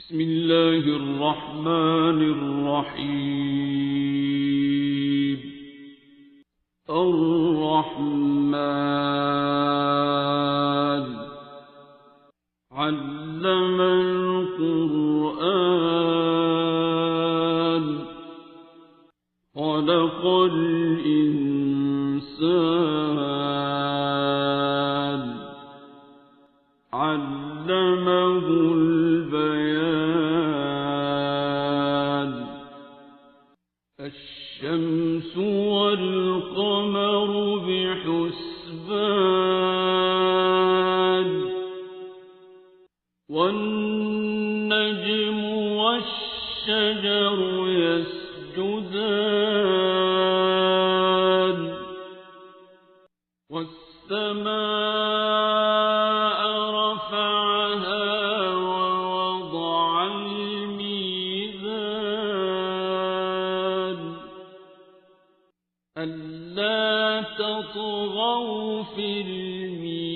بسم الله الرحمن الرحيم. الرحمن علم القرآن خلق الإنسان علمه البيان. الشمس والقمر بحسبان والنجم والشجر يسجدان والسماء رفعها ووضع الميزان ألا تطغوا في الميزان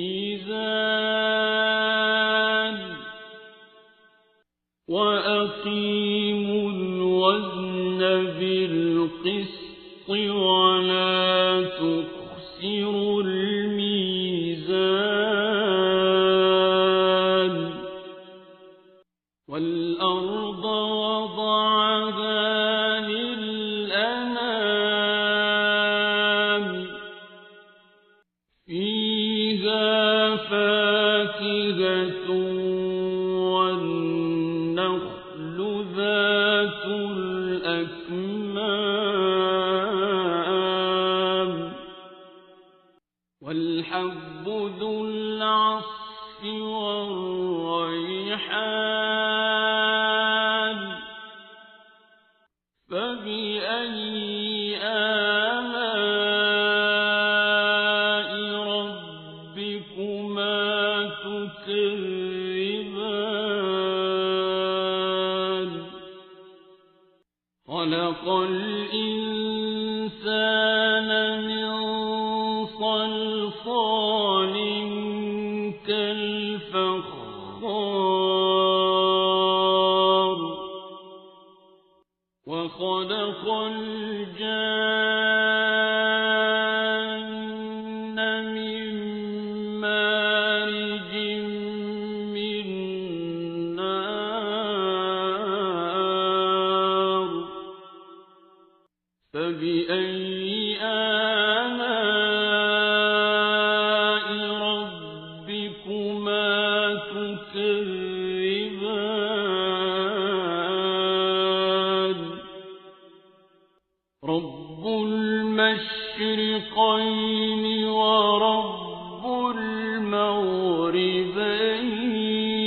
وأقيموا الوزن بالقسط ولا تخسروا الميزان. والأرض وضعها للأنام فيها فاكهة والنخل ذات الأكمام والحب ذو العصف والريحان فبأي آلاء ربكما تكذبان. خلق الإنسان من صلصال كالفخار وخلق الجان من مارج من نار فبأي آلاء ربكما تكذبان. رب المشرقين ورب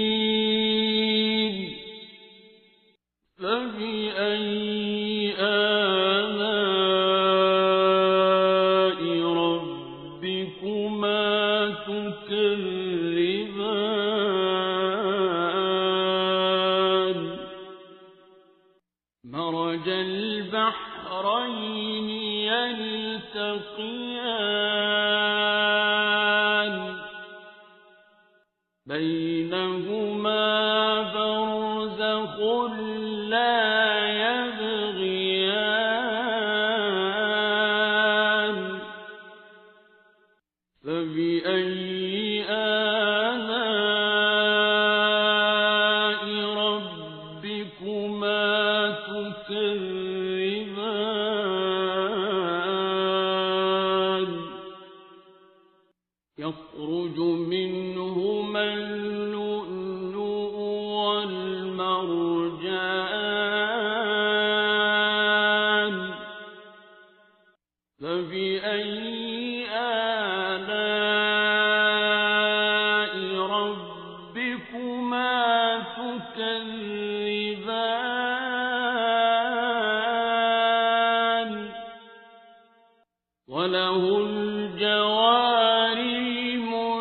المغربين فبأي آلاء ربكما تكذبان. مرج البحرين يلتقيان بينهما برزخ لا يبغيان فبأي آلاء ربكما تكذبان. يخرج منهما اللؤلؤ والمرجان فبأي آلاء ربكما تكذبان. وله الجوار المنشآت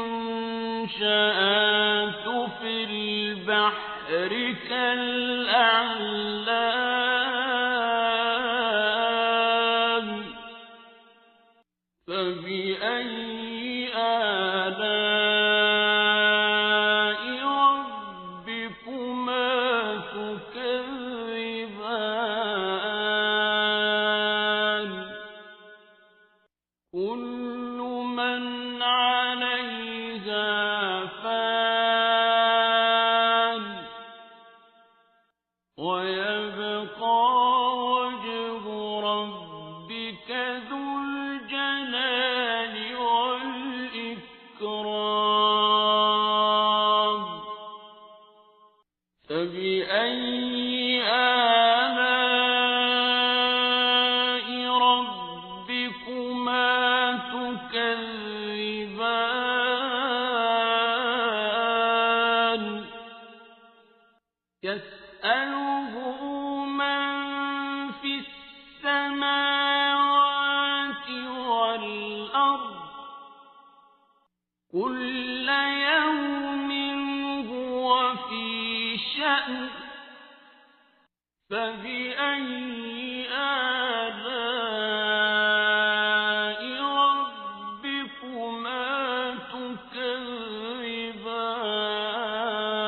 في البحر كالأعلام فبأي آلاء ربكما ويبقى وجه ربك ذو الجلال والإكرام فبأي آلاء ربكما تكذبان يسأله من في السماوات والأرض كل يوم هو في شأن فبأي آلاء ربكما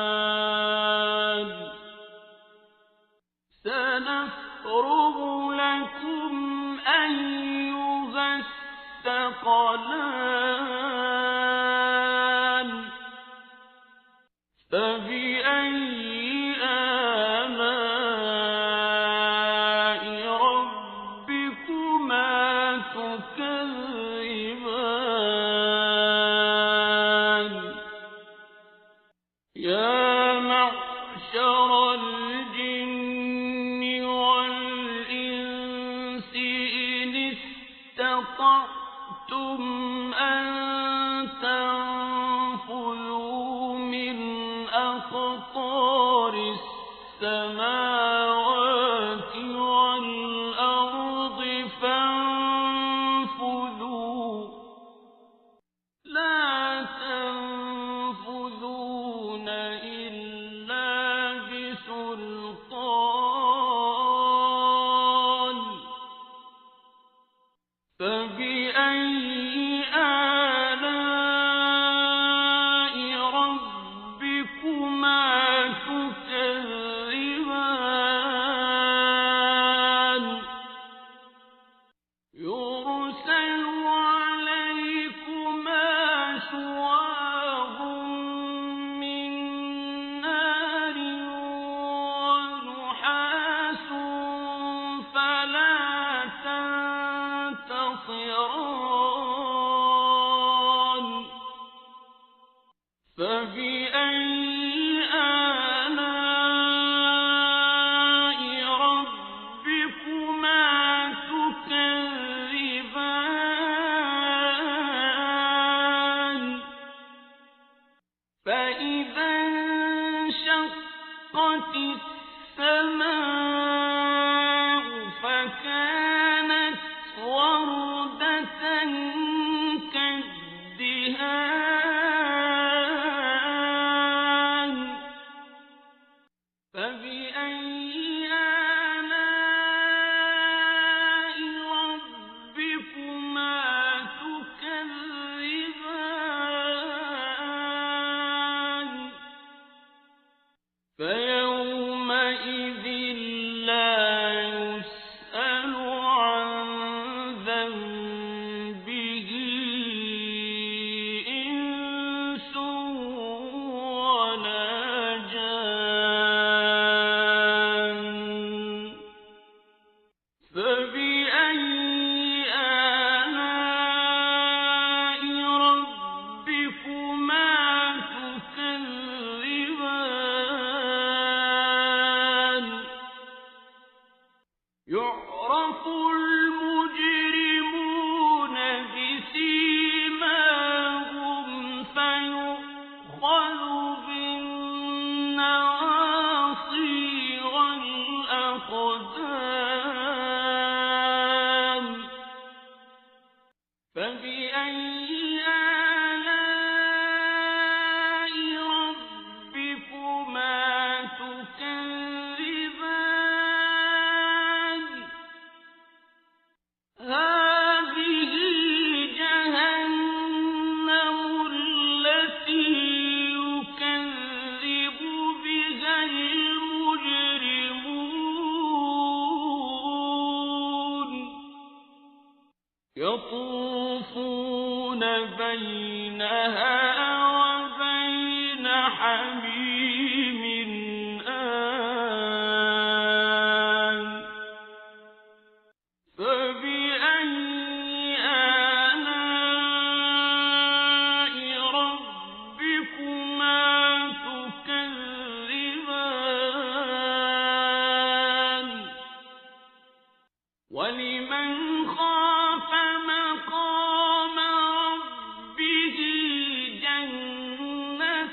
تكذبان سنفرغ لكم أيها الثقلان فبأي آلاء ربكما تكذبان يا معشر الجن والإنس إن استطعتم أن تنفذوا من أقطار السماوات والأرض فانفذوا لا تنفذون إلا بسلطان فبأي آلاء ربكما تكذبان يرسل عليكما شواظ من نار ونحاس فلا تنتصران فبأي آلاء ربكما تكذبان فإذا انشقت السماء فكانت وردة كالدهان فبأي آلاء ربكما تكذبان فيومئذ لا يسأل عن ذنبه إنس ولا جان فبأي آلاء ربكما تكذبان يعرف المجرمون بسيماهم فيؤخذ بالنواصي والأقدام فبأي آلاء ربكما تكذبان هذه جهنم التي يكذب بها المجرمون يطوفون بينها وبين حميم آن وَلِمَنْ خَافَ مَقَامَ رَبِّهِ جَنَّتَانِ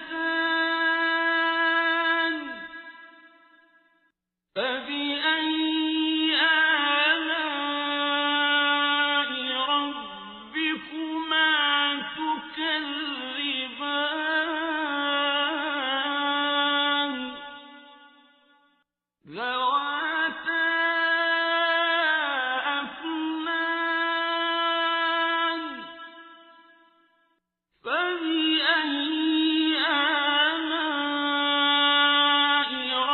فَبِأَيِّ آلَاءِ رَبِّكُمَا تُكَذِّبَانِ ذَوَاتَا أَفْنَانٍ فَبِأَيِّ آلَاءِ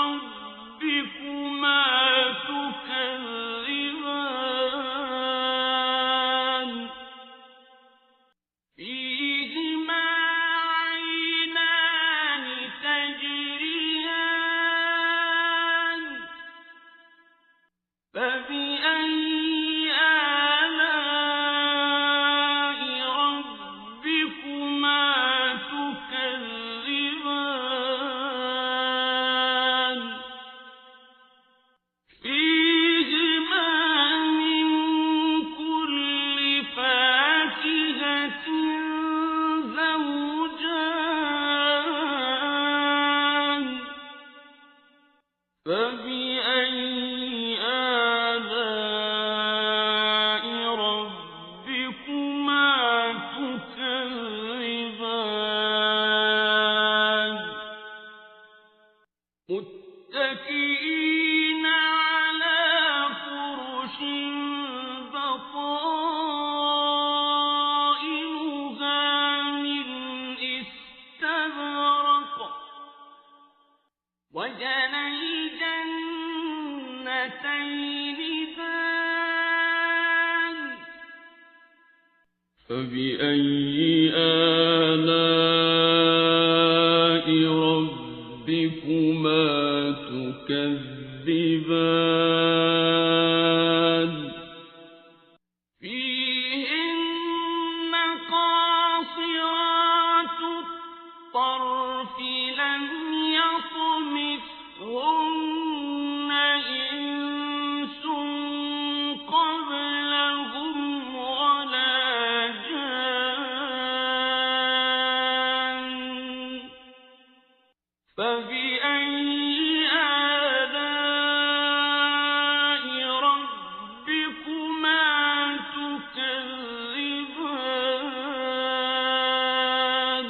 رَبِّكُمَا تُكَذِّبَانِ فِيهِمَا عَيْنَانِ تَجْرِيَانِ فَبِأَيِّ آلَاءِ رَبِّكُمَا تُكَذِّبَانِ فِيهِمَا مِن كُلِّ فَاكِهَةٍ زَوْجَانِ فَبِأَيِّ آلَاءِ رَبِّكُمَا تُكَذِّبَانِ مُتَّكِئِينَ عَلَى فُرُشٍ بَطَائِنُهَا مِنْ إِسْتَبْرَقٍ وَجَنَى الْجَنَّتَيْنِ دَانٍ فَبِأَيِّ آلَاءِ رَبِّكُمَا تُكَذِّبَانِ فِيهِنَّ قَاصِرَاتُ الطَّرْفِ لَمْ يَطْمِثْهُنَّ إِنسٌ قَبْلَهُمْ وَلَا جَانٌّ فَبِأَيِّ آلَاءِ رَبِّكُمَا تُكَذِّبَانِ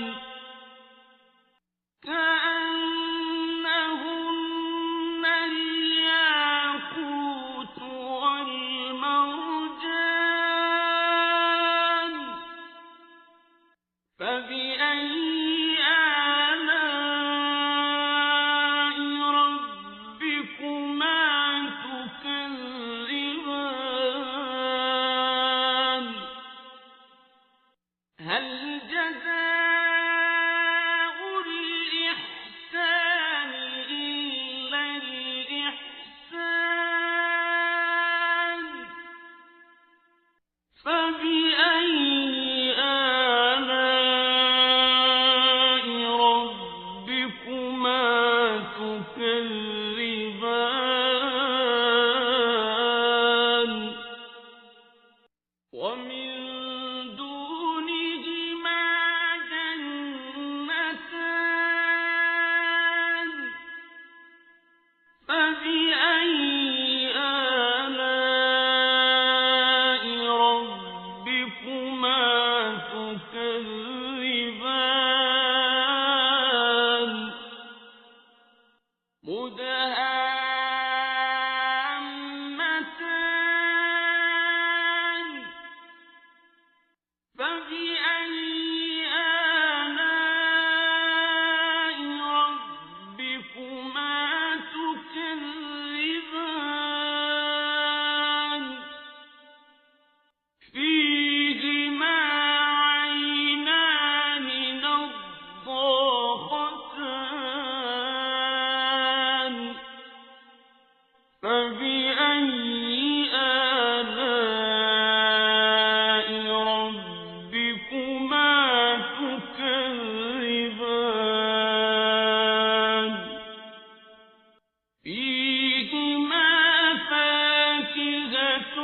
كَأَنَّهُنَّ الْيَاقُوتُ وَالْمَرْجَانُ فَبِأَيِّ آلَاءِ رَبِّكُمَا تُكَذِّبَانِ هَلْ جَزَاءُ الْإِحْسَانِ إِلَّا الْإِحْسَانُ فَبِأَيِّ آلَاءِ رَبِّكُمَا تُكَذِّبَانِ وَمِن دُونِهِمَا جَنَّتَانِ فَبِأَيِّ آلَاءِ رَبِّكُمَا تُكَذِّبَانِ مُدْهَامَّتَانِ فَبِأَيِّ آلَاءِ رَبِّكُمَا تُكَذِّبَانِ فِيهِمَا عَيْنَانِ نَضَّاخَتَانِ فَبِأَيِّ آلَاءِ رَبِّكُمَا تُكَذِّبَانِ فِيهِمَا فَاكِهَةٌ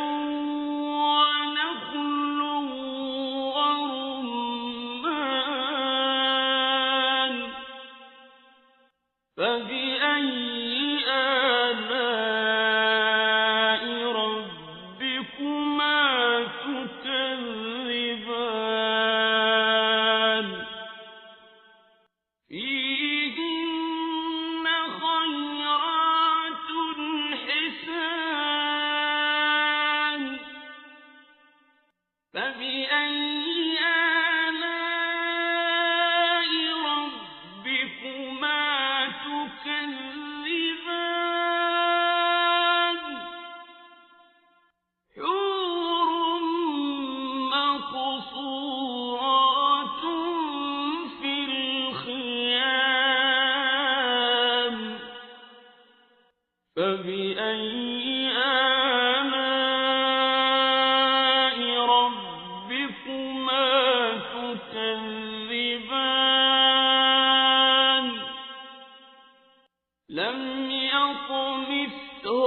فبأي آلاء ربكما تكذبان لم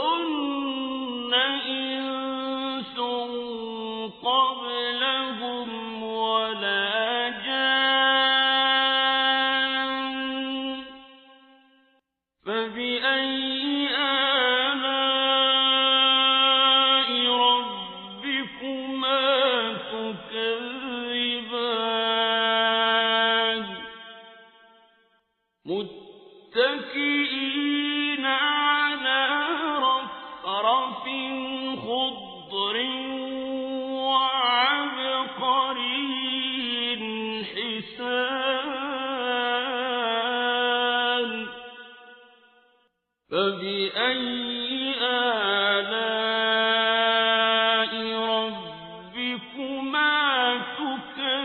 يطمثهن إنس قبلهم ولا جان فبأي آلاء ربكما تكذبان متكئين على رفرف خضر وعبقري حسان فبأي آلاء ربكما تكذبان